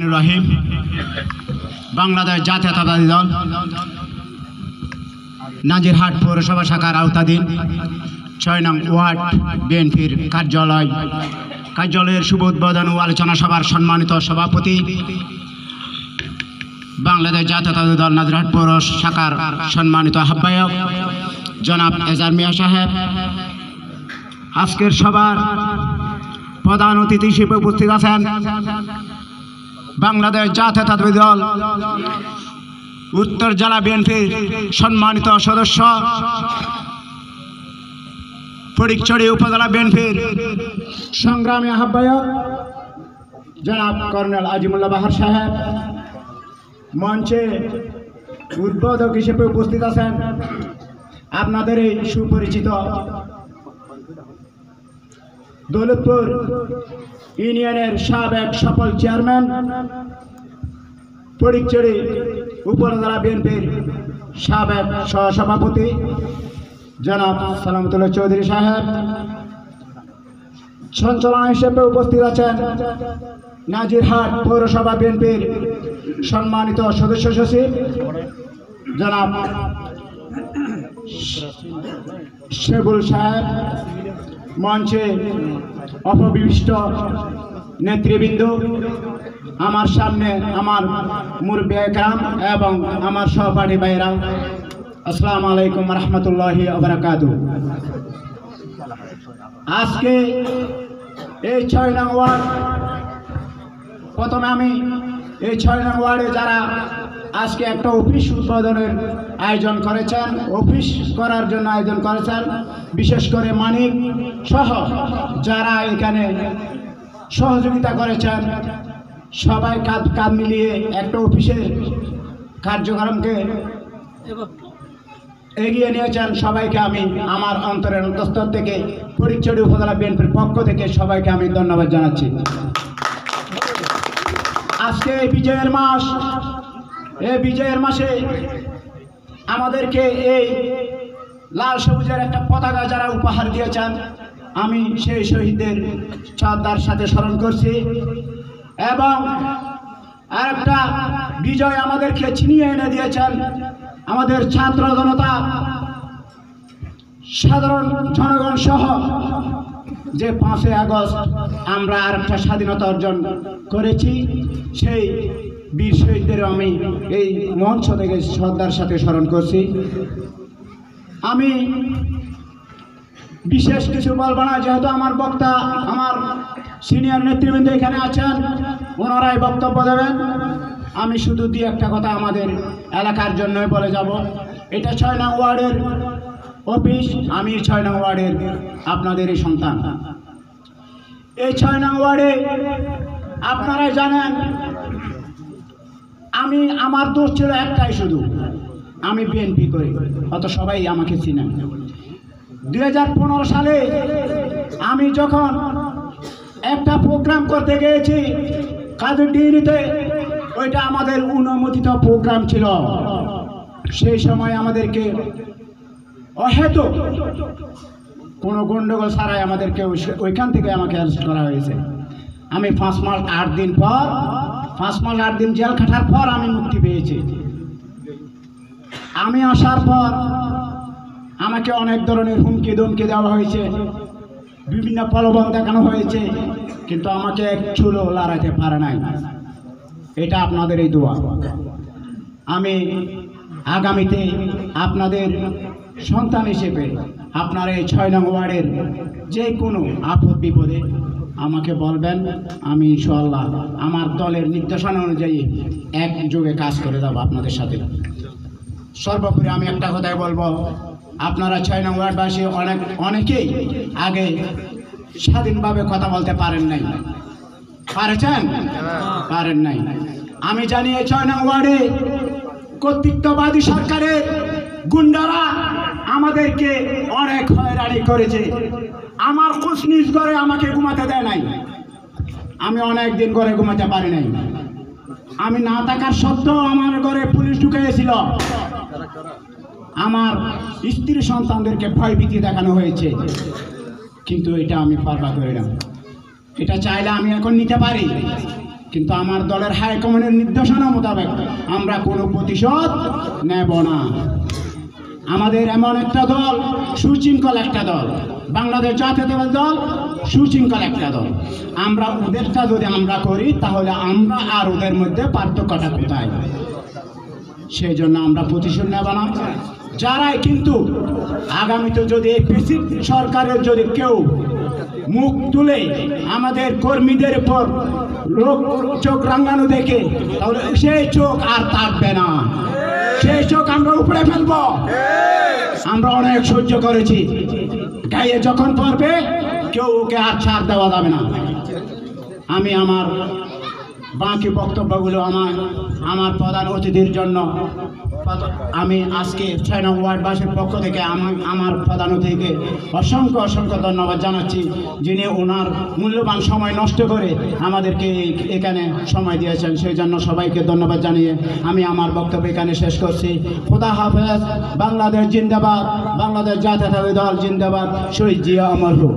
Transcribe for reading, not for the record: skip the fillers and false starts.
রহিম বাংলাদেশ জাতীয়তাবাদী দল নাজিরহাট পৌরসভা শাখার আওতাধীন ৬ নং ওয়ার্ড বিএনপির কার্যালয়ের শুভ উদ্বোধন ও আলোচনা সভার সম্মানিত সভাপতি, বাংলাদেশ জাতীয়তাবাদী দল নাজিরহাট পৌর শাখার সম্মানিত আহ্বায়ক জনাব এজার মিয়া সাহেব, আজকের সভার প্রধান অতিথি হিসেবে উপস্থিত আছেন বাংলাদেশ জাতীয়তাবাদী দল উত্তর জেলা বিএনপির সম্মানিত সদস্য, ফটিকছড়ি উপজেলা বিএনপির সংগ্রামী আহ্বায়ক জনাব কর্নেল আজিমুল্লাহ বাহার সাহেব, মঞ্চে উদ্বোধক হিসেবে উপস্থিত আছেন আপনাদের এই সুপরিচিত দৌলতপুর ইউনিয়নের সাবেক সফল চেয়ারম্যান, ফটিকছড়ি উপজেলা বিএনপির সাবেক সহসভাপতি জনাব সালামতুল্লাহ চৌধুরী সাহেব, সঞ্চালনা হিসেবে উপস্থিত আছেন নাজিরহাট পৌরসভা বিএনপির সম্মানিত সদস্য সচিব জনাব শেবুল সাহেব, মঞ্চে অপবিষ্ট নেতৃবৃন্দ, আমার সামনে আমার মুরব্বি একরাম এবং আমার সহপাঠী ভাইরা, আসসালামু আলাইকুম রহমতুল্লাহি ওয়া বারাকাতুহু। আজকে এই ৬ নং ওয়ার্ড, প্রথমে আমি এই ৬ নং ওয়ার্ডে যারা আজকে একটা অফিস উদ্বোধনের আয়োজন করেছেন, অফিস করার জন্য আয়োজন করেছেন, বিশেষ করে মানিক সহ যারা এখানে সহযোগিতা করেছেন, সবাই কাঁধ মিলিয়ে একটা অফিসের কার্যক্রমকে এগিয়ে নিয়েছেন, সবাইকে আমি আমার অন্তরের অন্তঃস্থল থেকে ফটিকছড়ি উপজেলা বিএনপির পক্ষ থেকে সবাইকে আমি ধন্যবাদ জানাচ্ছি। আজকে এই বিজয়ের মাস, এই বিজয়ের মাসে আমাদেরকে এই লাল সবুজের একটা পতাকা যারা উপহার দিয়েছেন, আমি সেই শহীদদের শ্রদ্ধার সাথে স্মরণ করছি। এবং আরেকটা বিজয় আমাদেরকে ছিনিয়ে এনে দিয়েছেন আমাদের ছাত্র জনতা, সাধারণ জনগণ সহ, যে 5ই আগস্ট আমরা আরেকটা স্বাধীনতা অর্জন করেছি, সেই বীর শহীদদের আমি এই মঞ্চ থেকে শ্রদ্ধার সাথে স্মরণ করছি। আমি বিশেষ কিছু বলবো না, যেহেতু আমার বক্তা, আমার সিনিয়র নেতৃবৃন্দ এখানে আছেন, ওনারাই বক্তব্য দেবেন। আমি শুধু দিয়ে একটা কথা আমাদের এলাকার জন্যই বলে যাব। এটা ৬ নং ওয়ার্ডের অফিস, আমি ৬ নং ওয়ার্ডের আপনাদেরই সন্তান। এই ৬ নং ওয়ার্ডে আপনারাই জানেন, আমার দোষ ছিল একটাই, শুধু আমি বিএনপি করি, অত সবাই আমাকে চিনেন। 2015 সালে আমি যখন একটা প্রোগ্রাম করতে গিয়েছি কাদের ডিগ্রিতে, ওইটা আমাদের অনুমোদিত প্রোগ্রাম ছিল। সেই সময় আমাদেরকে অহেতুক কোনো গণ্ডগোল ছাড়াই আমাদেরকে ওইখান থেকে আমাকে অ্যারেস্ট করা হয়েছে। আমি 5 মাস 8 দিন পর, 5 মাস 8 দিন জেল খাটার পর আমি মুক্তি পেয়েছি। আমি আসার পর আমাকে অনেক ধরনের হুমকি ধমকি দেওয়া হয়েছে, বিভিন্ন প্রলোভন দেখানো হয়েছে, কিন্তু আমাকে এক চুলো লড়াইতে পারে নাই। এটা আপনাদের এই দোয়া। আমি আগামীতে আপনাদের সন্তান হিসেবে আপনার এই ৬ নং ওয়ার্ডের যে কোনো আপদ বিপদে আমাকে বলবেন, আমি ইনশাআল্লাহ আমার দলের নির্দেশনা অনুযায়ী একযোগে কাজ করে যাব আপনাদের সাথে। সর্বোপরি আমি একটা কথাই বলবো, আপনারা ৬ নং ওয়ার্ডবাসী অনেকেই আগে স্বাধীনভাবে কথা বলতে পারেন নাই, পারেছেন? পারেন নাই। আমি জানি এই ৬ নং ওয়ার্ডে কর্তৃত্ববাদী সরকারের গুন্ডারা আমাদেরকে অনেক হয়রানি করেছে। আমার খোঁজ নিজ করে আমাকে ঘুমাতে দেয় নাই, আমি অনেক দিন করে ঘুমাতে পারি নাই। আমি না থাকার সত্ত্বেও আমার ঘরে পুলিশ ঢুকেছিল, আমার স্ত্রী সন্তানদেরকে ভয়ভীতি দেখানো হয়েছে, কিন্তু এটা আমি পারবা করি না। এটা চাইলে আমি এখন নিতে পারি, কিন্তু আমার দলের হাইকমান্ডের নির্দেশনা মোতাবেক আমরা কোনো প্রতিশোধ নেব না। আমাদের এমন একটা দল, সুশৃঙ্খল একটা দল, বাংলাদেশ জাতীয়তাবাদী দল সুশৃঙ্খল একটা দল। আমরা ওদেরটা যদি আমরা করি তাহলে আমরা আর ওদের মধ্যে পার্থক্যটা কোথায়? সেই জন্য আমরা প্রতিশোধ নেব না। যারাই কিন্তু আগামীতে যদি এই সরকারের যদি কেউ মুখ তুলে আমাদের কর্মীদের উপর চোখ রাঙানো দেখে, তাহলে সেই চোখ আর থাকবে না, সেই চোখ আমরা উপরে ফেলবো। আমরা অনেক সহ্য করেছি, গায়ে যখন পড়বে কেউ ওকে আর ছাড় দেওয়া যাবে না। আমি আমার বাকি বক্তব্যগুলো আমার প্রধান অতিথির জন্য আমি আজকে 6 নং ওয়ার্ডবাসীর পক্ষ থেকে আমার প্রধান অতিথিকে অসংখ্য ধন্যবাদ জানাচ্ছি, যিনি ওনার মূল্যবান সময় নষ্ট করে আমাদেরকে এখানে সময় দিয়েছেন। সেই জন্য সবাইকে ধন্যবাদ জানিয়ে আমি আমার বক্তব্য এখানে শেষ করছি। খোদা হাফেজ। বাংলাদেশ জিন্দাবাদ, বাংলাদেশ জাতীয়তাবাদী দল জিন্দাবাদ, শহীদ জিয়া অমর হোক।